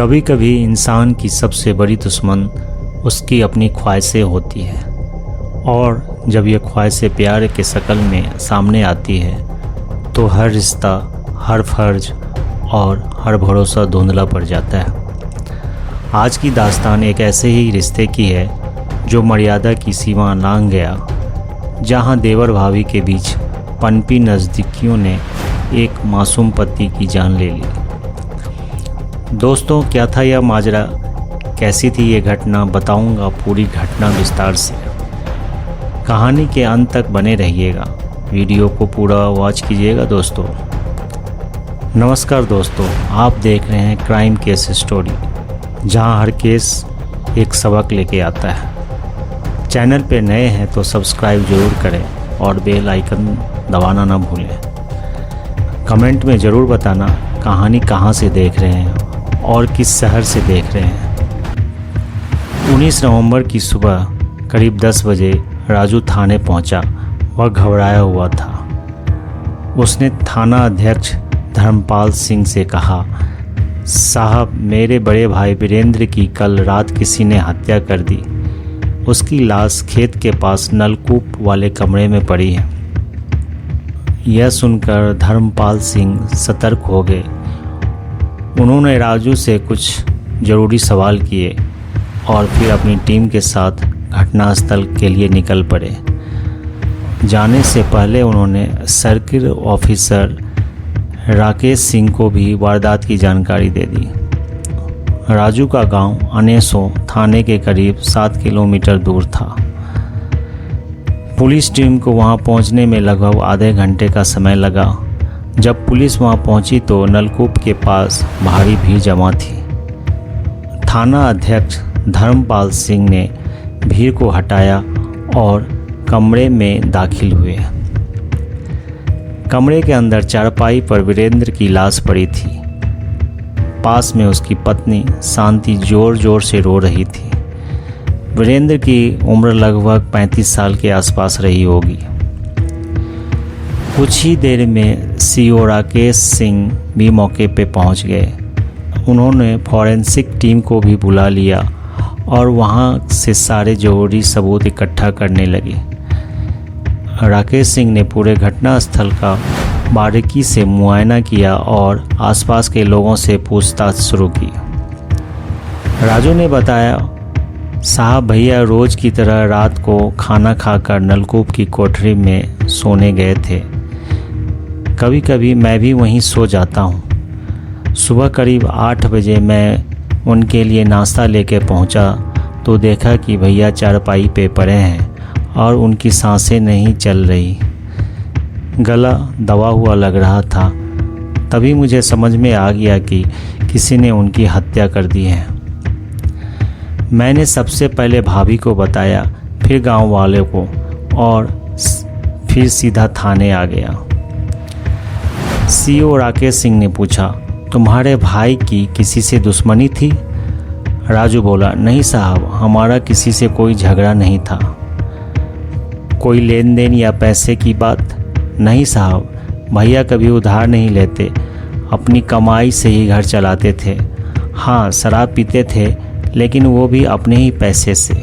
कभी कभी इंसान की सबसे बड़ी दुश्मन उसकी अपनी ख्वाहिशें होती है, और जब ये ख्वाहिशें प्यार के शक्ल में सामने आती है तो हर रिश्ता, हर फर्ज और हर भरोसा धुंधला पड़ जाता है। आज की दास्तान एक ऐसे ही रिश्ते की है जो मर्यादा की सीमा लांघ गया, जहां देवर भाभी के बीच पनपी नज़दीकियों ने एक मासूम पति की जान ले ली। दोस्तों, क्या था यह माजरा, कैसी थी ये घटना, बताऊंगा पूरी घटना विस्तार से। कहानी के अंत तक बने रहिएगा, वीडियो को पूरा वॉच कीजिएगा दोस्तों। नमस्कार दोस्तों, आप देख रहे हैं क्राइम केस स्टोरी, जहां हर केस एक सबक लेके आता है। चैनल पे नए हैं तो सब्सक्राइब जरूर करें और बेल आइकन दबाना ना भूलें। कमेंट में ज़रूर बताना कहानी कहां से देख रहे हैं और किस शहर से देख रहे हैं। 19 नवंबर की सुबह करीब 10 बजे राजू थाने पहुंचा। वह घबराया हुआ था। उसने थाना अध्यक्ष धर्मपाल सिंह से कहा, साहब, मेरे बड़े भाई वीरेंद्र की कल रात किसी ने हत्या कर दी। उसकी लाश खेत के पास नलकूप वाले कमरे में पड़ी है। यह सुनकर धर्मपाल सिंह सतर्क हो गए। उन्होंने राजू से कुछ ज़रूरी सवाल किए और फिर अपनी टीम के साथ घटनास्थल के लिए निकल पड़े। जाने से पहले उन्होंने सर्किल ऑफिसर राकेश सिंह को भी वारदात की जानकारी दे दी। राजू का गांव अनेसो थाने के करीब 7 किलोमीटर दूर था। पुलिस टीम को वहां पहुंचने में लगभग आधे घंटे का समय लगा। जब पुलिस वहां पहुंची तो नलकूप के पास भारी भीड़ जमा थी। थाना अध्यक्ष धर्मपाल सिंह ने भीड़ को हटाया और कमरे में दाखिल हुए। कमरे के अंदर चारपाई पर वीरेंद्र की लाश पड़ी थी। पास में उसकी पत्नी शांति जोर जोर से रो रही थी। वीरेंद्र की उम्र लगभग 35 साल के आसपास रही होगी। कुछ ही देर में सीओ राकेश सिंह भी मौके पे पहुंच गए। उन्होंने फॉरेंसिक टीम को भी बुला लिया और वहां से सारे जरूरी सबूत इकट्ठा करने लगे। राकेश सिंह ने पूरे घटनास्थल का बारीकी से मुआयना किया और आसपास के लोगों से पूछताछ शुरू की। राजू ने बताया, साहब, भैया रोज़ की तरह रात को खाना खाकर नलकूप की कोठरी में सोने गए थे। कभी कभी मैं भी वहीं सो जाता हूँ। सुबह करीब 8 बजे मैं उनके लिए नाश्ता लेके पहुँचा तो देखा कि भैया चारपाई पे पड़े हैं और उनकी सांसें नहीं चल रही, गला दबा हुआ लग रहा था। तभी मुझे समझ में आ गया कि किसी ने उनकी हत्या कर दी है। मैंने सबसे पहले भाभी को बताया, फिर गांव वालों को, और फिर सीधा थाने आ गया। सीओ राकेश सिंह ने पूछा, तुम्हारे भाई की किसी से दुश्मनी थी? राजू बोला, नहीं साहब, हमारा किसी से कोई झगड़ा नहीं था। कोई लेन देन या पैसे की बात? नहीं साहब, भैया कभी उधार नहीं लेते, अपनी कमाई से ही घर चलाते थे। हाँ, शराब पीते थे, लेकिन वो भी अपने ही पैसे से।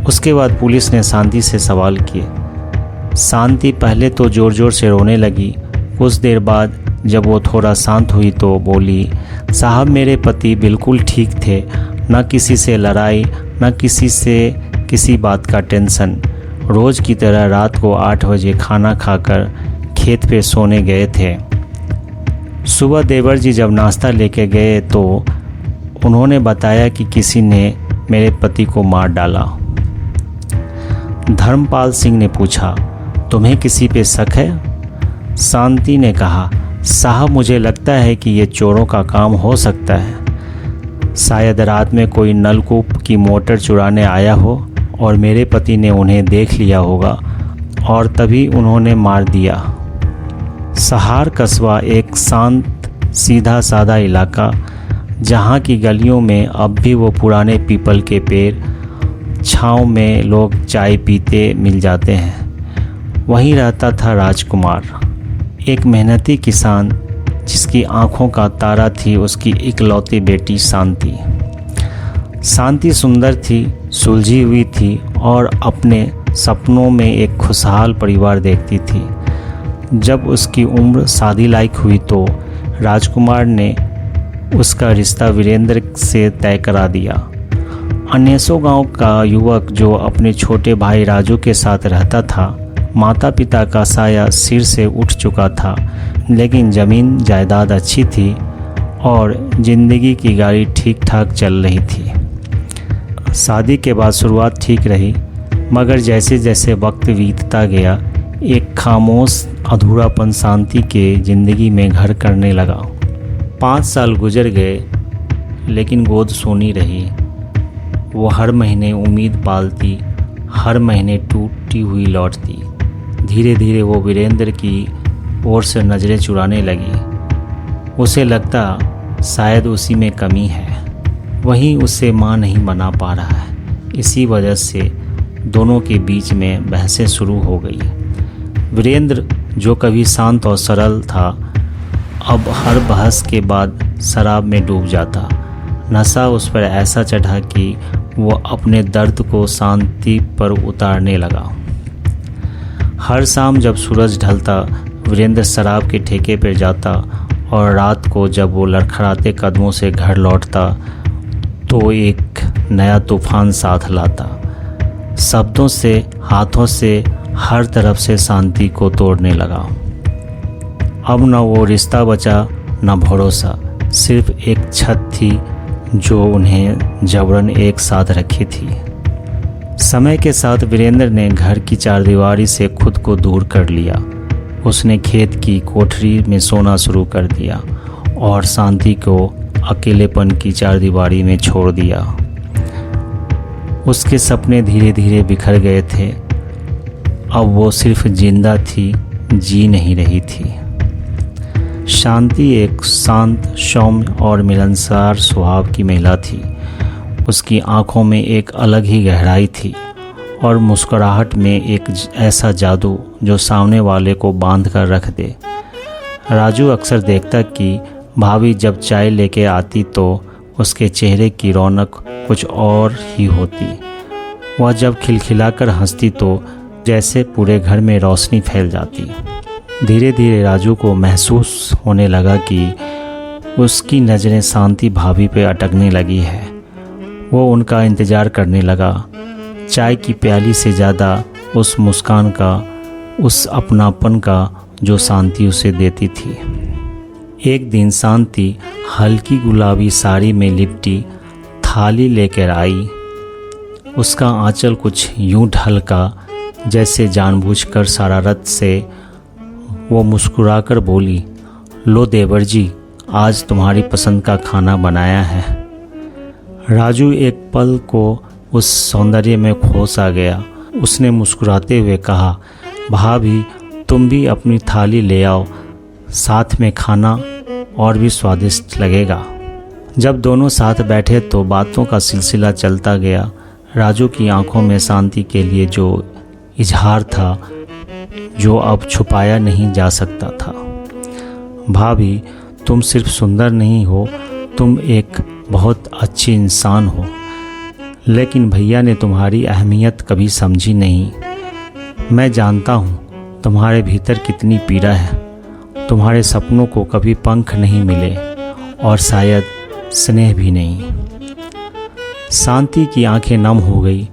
उसके बाद पुलिस ने शांति से सवाल किए। शांति पहले तो ज़ोर ज़ोर से रोने लगी। कुछ देर बाद जब वो थोड़ा शांत हुई तो बोली, साहब, मेरे पति बिल्कुल ठीक थे, न किसी से लड़ाई, न किसी से किसी बात का टेंशन। रोज़ की तरह रात को 8 बजे खाना खाकर खेत पे सोने गए थे। सुबह देवर जी जब नाश्ता लेके गए तो उन्होंने बताया कि किसी ने मेरे पति को मार डाला। धर्मपाल सिंह ने पूछा, तुम्हें किसी पे शक है? शांति ने कहा, साहब, मुझे लगता है कि ये चोरों का काम हो सकता है। शायद रात में कोई नलकूप की मोटर चुराने आया हो और मेरे पति ने उन्हें देख लिया होगा और तभी उन्होंने मार दिया। सहार कस्बा एक शांत सीधा साधा इलाका, जहाँ की गलियों में अब भी वो पुराने पीपल के पेड़ छाँव में लोग चाय पीते मिल जाते हैं। वहीं रहता था राजकुमार, एक मेहनती किसान जिसकी आंखों का तारा थी उसकी इकलौती बेटी शांति। शांति सुंदर थी, सुलझी हुई थी और अपने सपनों में एक खुशहाल परिवार देखती थी। जब उसकी उम्र शादी लायक हुई तो राजकुमार ने उसका रिश्ता वीरेंद्र से तय करा दिया। अनेसो गांव का युवक जो अपने छोटे भाई राजू के साथ रहता था। माता पिता का साया सिर से उठ चुका था, लेकिन ज़मीन जायदाद अच्छी थी और ज़िंदगी की गाड़ी ठीक ठाक चल रही थी। शादी के बाद शुरुआत ठीक रही, मगर जैसे जैसे वक्त बीतता गया एक खामोश अधूरापन शांति के ज़िंदगी में घर करने लगा। 5 साल गुजर गए, लेकिन गोद सोनी रही। वो हर महीने उम्मीद पालती, हर महीने टूटी हुई लौटती। धीरे धीरे वो वीरेंद्र की ओर से नज़रें चुराने लगी। उसे लगता शायद उसी में कमी है, वहीं उसे माँ नहीं बना पा रहा है। इसी वजह से दोनों के बीच में बहसें शुरू हो गई। वीरेंद्र जो कभी शांत और सरल था, अब हर बहस के बाद शराब में डूब जाता। नशा उस पर ऐसा चढ़ा कि वो अपने दर्द को शांति पर उतारने लगा। हर शाम जब सूरज ढलता वीरेंद्र शराब के ठेके पर जाता और रात को जब वो लड़खड़ाते कदमों से घर लौटता तो एक नया तूफान साथ लाता। शब्दों से, हाथों से, हर तरफ से शांति को तोड़ने लगा। अब न वो रिश्ता बचा न भरोसा, सिर्फ एक छत थी जो उन्हें जबरन एक साथ रखी थी। समय के साथ वीरेंद्र ने घर की चारदीवारी से खुद को दूर कर लिया। उसने खेत की कोठरी में सोना शुरू कर दिया और शांति को अकेलेपन की चारदीवारी में छोड़ दिया। उसके सपने धीरे धीरे बिखर गए थे। अब वो सिर्फ जिंदा थी, जी नहीं रही थी। शांति एक शांत, सौम्य और मिलनसार स्वभाव की महिला थी। उसकी आंखों में एक अलग ही गहराई थी और मुस्कुराहट में एक ऐसा जादू जो सामने वाले को बांध कर रख दे। राजू अक्सर देखता कि भाभी जब चाय लेके आती तो उसके चेहरे की रौनक कुछ और ही होती। वह जब खिलखिलाकर हंसती तो जैसे पूरे घर में रोशनी फैल जाती। धीरे धीरे राजू को महसूस होने लगा कि उसकी नज़रें शांति भाभी पे अटकने लगी है। वो उनका इंतज़ार करने लगा, चाय की प्याली से ज़्यादा उस मुस्कान का, उस अपनापन का जो शांति उसे देती थी। एक दिन शांति हल्की गुलाबी साड़ी में लिपटी थाली लेकर आई। उसका आंचल कुछ यूं ढलका जैसे जानबूझकर शरारत से। वो मुस्कुराकर बोली, लो देवर जी, आज तुम्हारी पसंद का खाना बनाया है। राजू एक पल को उस सौंदर्य में खोस आ गया। उसने मुस्कुराते हुए कहा, भाभी तुम भी अपनी थाली ले आओ, साथ में खाना और भी स्वादिष्ट लगेगा। जब दोनों साथ बैठे तो बातों का सिलसिला चलता गया। राजू की आंखों में शांति के लिए जो इजहार था, जो अब छुपाया नहीं जा सकता था। भाभी तुम सिर्फ सुंदर नहीं हो, तुम एक बहुत अच्छी इंसान हो, लेकिन भैया ने तुम्हारी अहमियत कभी समझी नहीं। मैं जानता हूँ तुम्हारे भीतर कितनी पीड़ा है। तुम्हारे सपनों को कभी पंख नहीं मिले और शायद स्नेह भी नहीं। शांति की आंखें नम हो गई।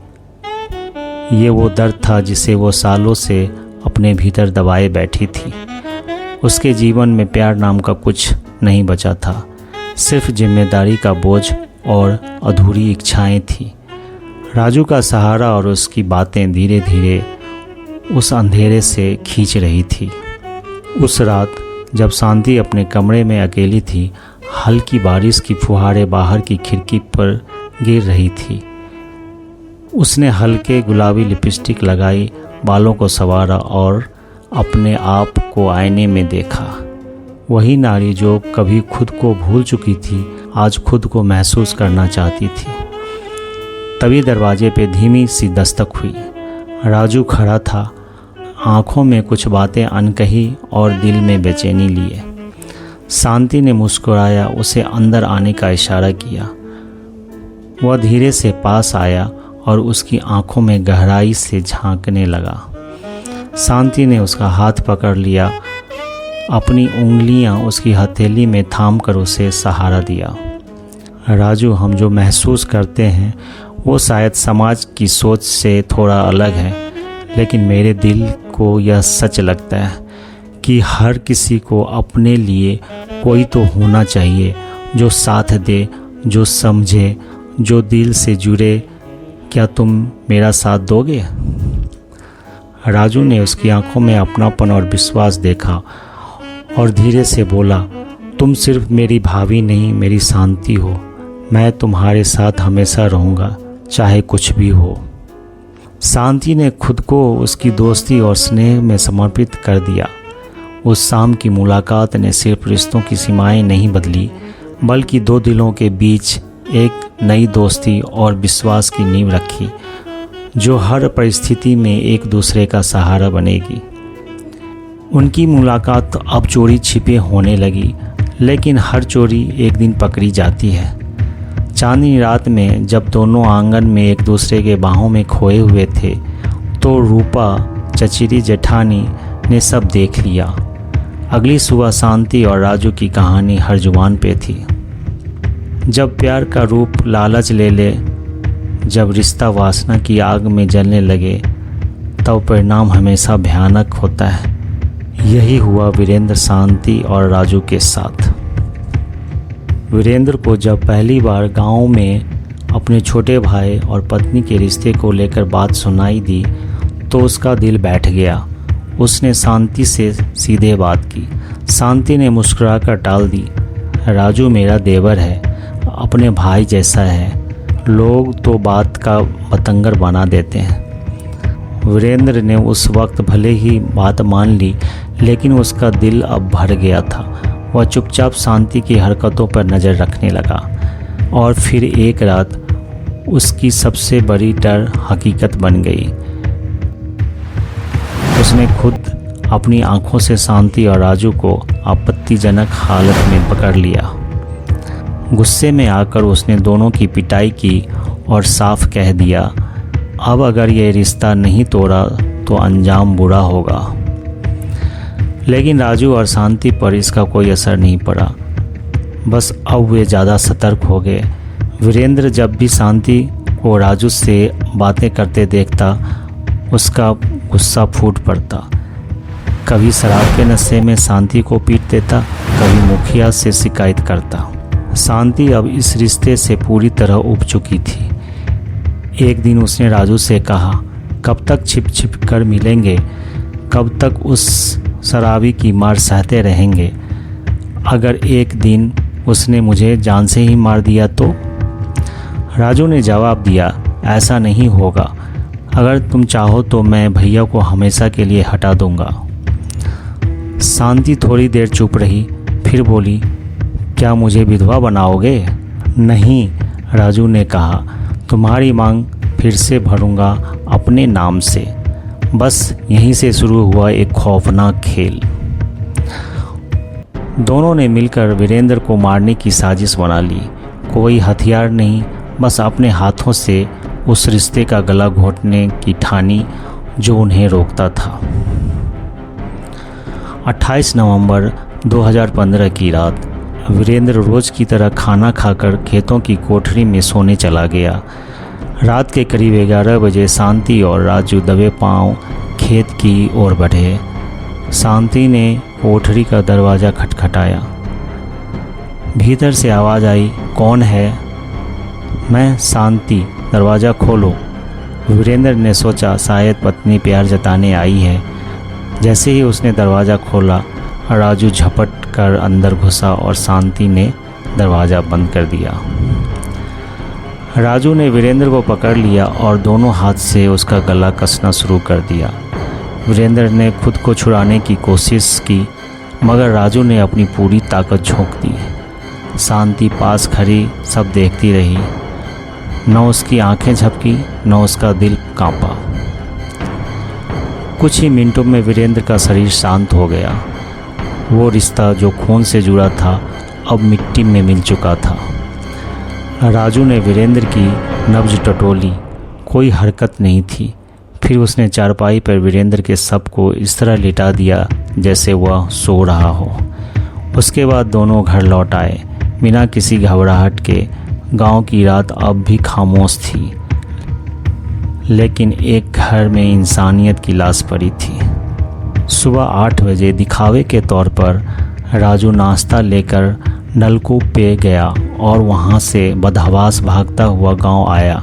ये वो दर्द था जिसे वो सालों से अपने भीतर दबाए बैठी थी। उसके जीवन में प्यार नाम का कुछ नहीं बचा था, सिर्फ जिम्मेदारी का बोझ और अधूरी इच्छाएं थी। राजू का सहारा और उसकी बातें धीरे धीरे उस अंधेरे से खींच रही थी। उस रात जब शांति अपने कमरे में अकेली थी, हल्की बारिश की फुहारें बाहर की खिड़की पर गिर रही थी। उसने हल्के गुलाबी लिपस्टिक लगाई, बालों को संवारा और अपने आप को आईने में देखा। वही नारी जो कभी खुद को भूल चुकी थी, आज खुद को महसूस करना चाहती थी। तभी दरवाजे पे धीमी सी दस्तक हुई। राजू खड़ा था, आंखों में कुछ बातें अनकही और दिल में बेचैनी लिए। शांति ने मुस्कुराया, उसे अंदर आने का इशारा किया। वह धीरे से पास आया और उसकी आंखों में गहराई से झांकने लगा। शांति ने उसका हाथ पकड़ लिया, अपनी उंगलियां उसकी हथेली में थाम कर उसे सहारा दिया। राजू, हम जो महसूस करते हैं वो शायद समाज की सोच से थोड़ा अलग है, लेकिन मेरे दिल को यह सच लगता है कि हर किसी को अपने लिए कोई तो होना चाहिए जो साथ दे, जो समझे, जो दिल से जुड़े। क्या तुम मेरा साथ दोगे? राजू ने उसकी आंखों में अपनापन और विश्वास देखा और धीरे से बोला, तुम सिर्फ मेरी भाभी नहीं, मेरी शांति हो। मैं तुम्हारे साथ हमेशा रहूँगा, चाहे कुछ भी हो। शांति ने खुद को उसकी दोस्ती और स्नेह में समर्पित कर दिया। उस शाम की मुलाकात ने सिर्फ रिश्तों की सीमाएं नहीं बदली, बल्कि दो दिलों के बीच एक नई दोस्ती और विश्वास की नींव रखी, जो हर परिस्थिति में एक दूसरे का सहारा बनेगी। उनकी मुलाकात अब चोरी छिपे होने लगी, लेकिन हर चोरी एक दिन पकड़ी जाती है। चांदनी रात में जब दोनों आंगन में एक दूसरे के बाहों में खोए हुए थे, तो रूपा, चचेरी जेठानी ने सब देख लिया। अगली सुबह शांति और राजू की कहानी हर जुबान पे थी। जब प्यार का रूप लालच ले ले, जब रिश्ता वासना की आग में जलने लगे, तब परिणाम हमेशा भयानक होता है। यही हुआ वीरेंद्र, शांति और राजू के साथ। वीरेंद्र को जब पहली बार गांव में अपने छोटे भाई और पत्नी के रिश्ते को लेकर बात सुनाई दी, तो उसका दिल बैठ गया। उसने शांति से सीधे बात की। शांति ने मुस्कुराकर टाल दी, राजू मेरा देवर है, अपने भाई जैसा है। लोग तो बात का बतंगर बना देते हैं। वीरेंद्र ने उस वक्त भले ही बात मान ली, लेकिन उसका दिल अब भर गया था। वह चुपचाप शांति की हरकतों पर नज़र रखने लगा, और फिर एक रात उसकी सबसे बड़ी डर हकीकत बन गई। उसने खुद अपनी आंखों से शांति और राजू को आपत्तिजनक हालत में पकड़ लिया। गुस्से में आकर उसने दोनों की पिटाई की और साफ कह दिया, अब अगर ये रिश्ता नहीं तोड़ा तो अंजाम बुरा होगा। लेकिन राजू और शांति पर इसका कोई असर नहीं पड़ा। बस अब वे ज़्यादा सतर्क हो गए। वीरेंद्र जब भी शांति को राजू से बातें करते देखता, उसका गुस्सा फूट पड़ता। कभी शराब के नशे में शांति को पीट देता, कभी मुखिया से शिकायत करता। शांति अब इस रिश्ते से पूरी तरह उब चुकी थी। एक दिन उसने राजू से कहा, कब तक छिप छिप कर मिलेंगे? कब तक उस शराबी की मार सहते रहेंगे? अगर एक दिन उसने मुझे जान से ही मार दिया तो? राजू ने जवाब दिया, ऐसा नहीं होगा। अगर तुम चाहो तो मैं भैया को हमेशा के लिए हटा दूंगा। शांति थोड़ी देर चुप रही, फिर बोली, क्या मुझे विधवा बनाओगे? नहीं, राजू ने कहा, तुम्हारी मांग फिर से भरूंगा अपने नाम से। बस यहीं से शुरू हुआ एक खौफनाक खेल। दोनों ने मिलकर वीरेंद्र को मारने की साजिश बना ली। कोई हथियार नहीं, बस अपने हाथों से उस रिश्ते का गला घोंटने की ठानी जो उन्हें रोकता था। 28 नवंबर 2015 की रात वीरेंद्र रोज की तरह खाना खाकर खेतों की कोठरी में सोने चला गया। रात के करीब 11 बजे शांति और राजू दबे पांव खेत की ओर बढ़े। शांति ने कोठरी का दरवाज़ा खटखटाया। भीतर से आवाज़ आई, कौन है? मैं, शांति, दरवाज़ा खोलो। वीरेंद्र ने सोचा शायद पत्नी प्यार जताने आई है। जैसे ही उसने दरवाज़ा खोला, राजू झपट कर अंदर घुसा और शांति ने दरवाज़ा बंद कर दिया। राजू ने वीरेंद्र को पकड़ लिया और दोनों हाथ से उसका गला कसना शुरू कर दिया। वीरेंद्र ने खुद को छुड़ाने की कोशिश की, मगर राजू ने अपनी पूरी ताकत झोंक दी। शांति पास खड़ी सब देखती रही। न उसकी आंखें झपकी, न उसका दिल कांपा। कुछ ही मिनटों में वीरेंद्र का शरीर शांत हो गया। वो रिश्ता जो खून से जुड़ा था अब मिट्टी में मिल चुका था। राजू ने वीरेंद्र की नब्ज टटोली, कोई हरकत नहीं थी। फिर उसने चारपाई पर वीरेंद्र के शव को इस तरह लिटा दिया जैसे वह सो रहा हो। उसके बाद दोनों घर लौट आए बिना किसी घबराहट के। गांव की रात अब भी खामोश थी, लेकिन एक घर में इंसानियत की लाश पड़ी थी। सुबह 8 बजे दिखावे के तौर पर राजू नाश्ता लेकर नलकूप पे गया और वहाँ से बदहवास भागता हुआ गांव आया।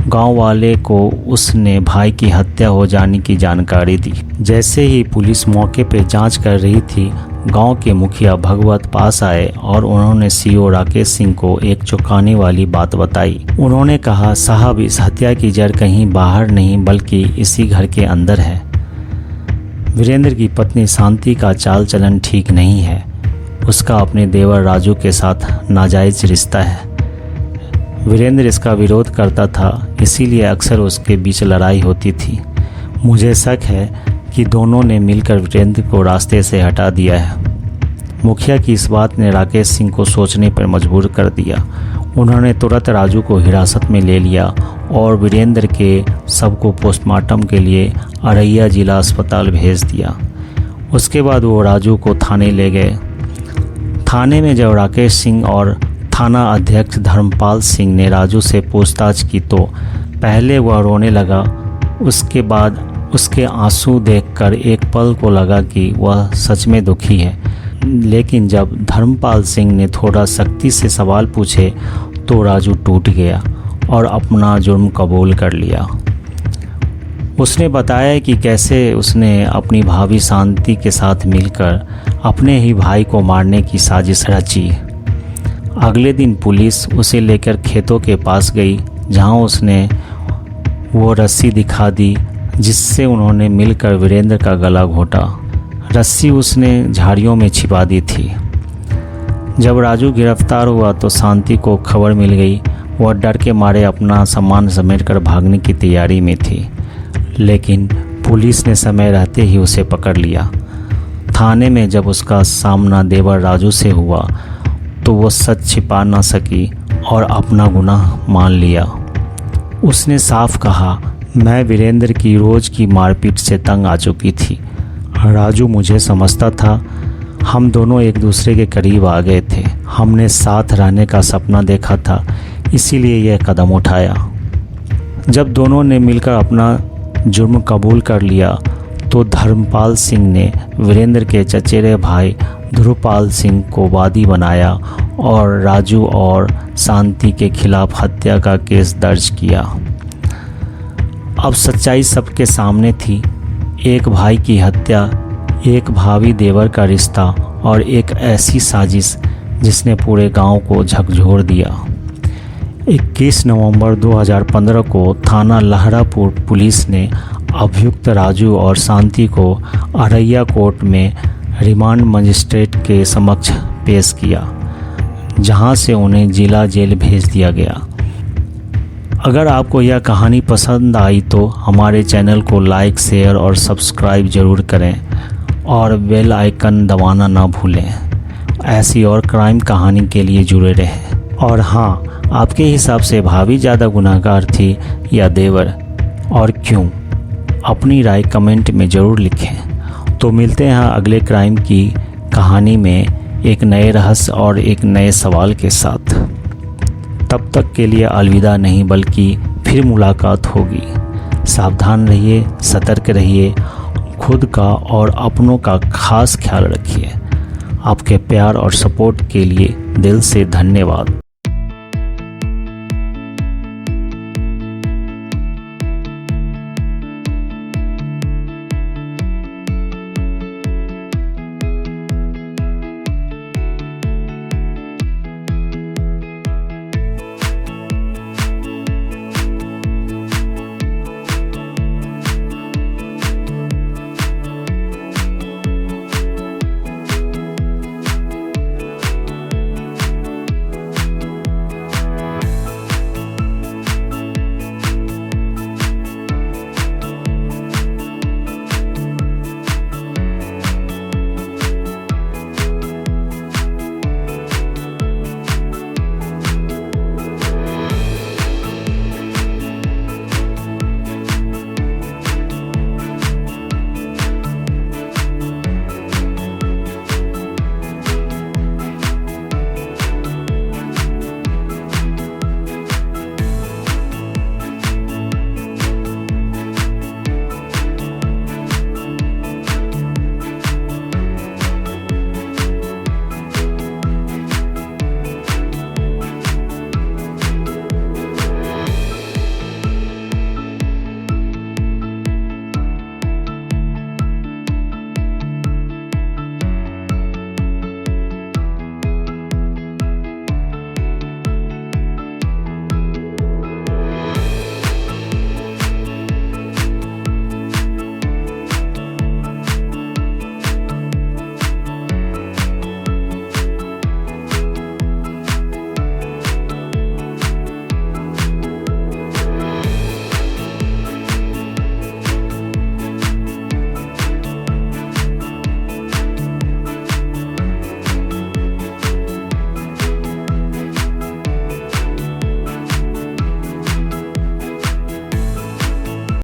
गांव वाले को उसने भाई की हत्या हो जाने की जानकारी दी। जैसे ही पुलिस मौके पे जांच कर रही थी, गांव के मुखिया भगवत पास आए और उन्होंने सीओ राकेश सिंह को एक चौंकाने वाली बात बताई। उन्होंने कहा, साहब, इस हत्या की जड़ कहीं बाहर नहीं बल्कि इसी घर के अंदर है। वीरेंद्र की पत्नी शांति का चाल चलन ठीक नहीं है। उसका अपने देवर राजू के साथ नाजायज रिश्ता है। वीरेंद्र इसका विरोध करता था, इसीलिए अक्सर उसके बीच लड़ाई होती थी। मुझे शक है कि दोनों ने मिलकर वीरेंद्र को रास्ते से हटा दिया है। मुखिया की इस बात ने राकेश सिंह को सोचने पर मजबूर कर दिया। उन्होंने तुरंत राजू को हिरासत में ले लिया और वीरेंद्र के शव को पोस्टमार्टम के लिए अररिया जिला अस्पताल भेज दिया। उसके बाद वो राजू को थाने ले गए। थाने में जब राकेश सिंह और थाना अध्यक्ष धर्मपाल सिंह ने राजू से पूछताछ की तो पहले वह रोने लगा। उसके बाद उसके आंसू देखकर एक पल को लगा कि वह सच में दुखी है। लेकिन जब धर्मपाल सिंह ने थोड़ा सख्ती से सवाल पूछे तो राजू टूट गया और अपना जुर्म कबूल कर लिया। उसने बताया कि कैसे उसने अपनी भाभी शांति के साथ मिलकर अपने ही भाई को मारने की साजिश रची। अगले दिन पुलिस उसे लेकर खेतों के पास गई, जहां उसने वो रस्सी दिखा दी जिससे उन्होंने मिलकर वीरेंद्र का गला घोटा। रस्सी उसने झाड़ियों में छिपा दी थी। जब राजू गिरफ्तार हुआ तो शांति को खबर मिल गई। वह डर के मारे अपना सामान समेटकर भागने की तैयारी में थी, लेकिन पुलिस ने समय रहते ही उसे पकड़ लिया। थाने में जब उसका सामना देवर राजू से हुआ तो वो सच छिपा ना सकी और अपना गुनाह मान लिया। उसने साफ कहा, मैं वीरेंद्र की रोज़ की मारपीट से तंग आ चुकी थी। राजू मुझे समझता था। हम दोनों एक दूसरे के करीब आ गए थे। हमने साथ रहने का सपना देखा था, इसीलिए यह कदम उठाया। जब दोनों ने मिलकर अपना जुर्म कबूल कर लिया तो धर्मपाल सिंह ने वीरेंद्र के चचेरे भाई ध्रुवपाल सिंह को वादी बनाया और राजू और शांति के खिलाफ हत्या का केस दर्ज किया। अब सच्चाई सबके सामने थी। एक भाई की हत्या, एक भावी देवर का रिश्ता और एक ऐसी साजिश जिसने पूरे गांव को झकझोर दिया। 21 नवंबर 2015 को थाना लहरापुर पुलिस ने अभियुक्त राजू और शांति को अररिया कोर्ट में रिमांड मजिस्ट्रेट के समक्ष पेश किया, जहां से उन्हें जिला जेल भेज दिया गया। अगर आपको यह कहानी पसंद आई तो हमारे चैनल को लाइक, शेयर और सब्सक्राइब ज़रूर करें और बेल आइकन दबाना ना भूलें। ऐसी और क्राइम कहानी के लिए जुड़े रहें। और हाँ, आपके हिसाब से भाभी ज़्यादा गुनहगार थी या देवर, और क्यों? अपनी राय कमेंट में ज़रूर लिखें। तो मिलते हैं अगले क्राइम की कहानी में एक नए रहस्य और एक नए सवाल के साथ। तब तक के लिए अलविदा नहीं बल्कि फिर मुलाकात होगी। सावधान रहिए, सतर्क रहिए, खुद का और अपनों का खास ख्याल रखिए। आपके प्यार और सपोर्ट के लिए दिल से धन्यवाद।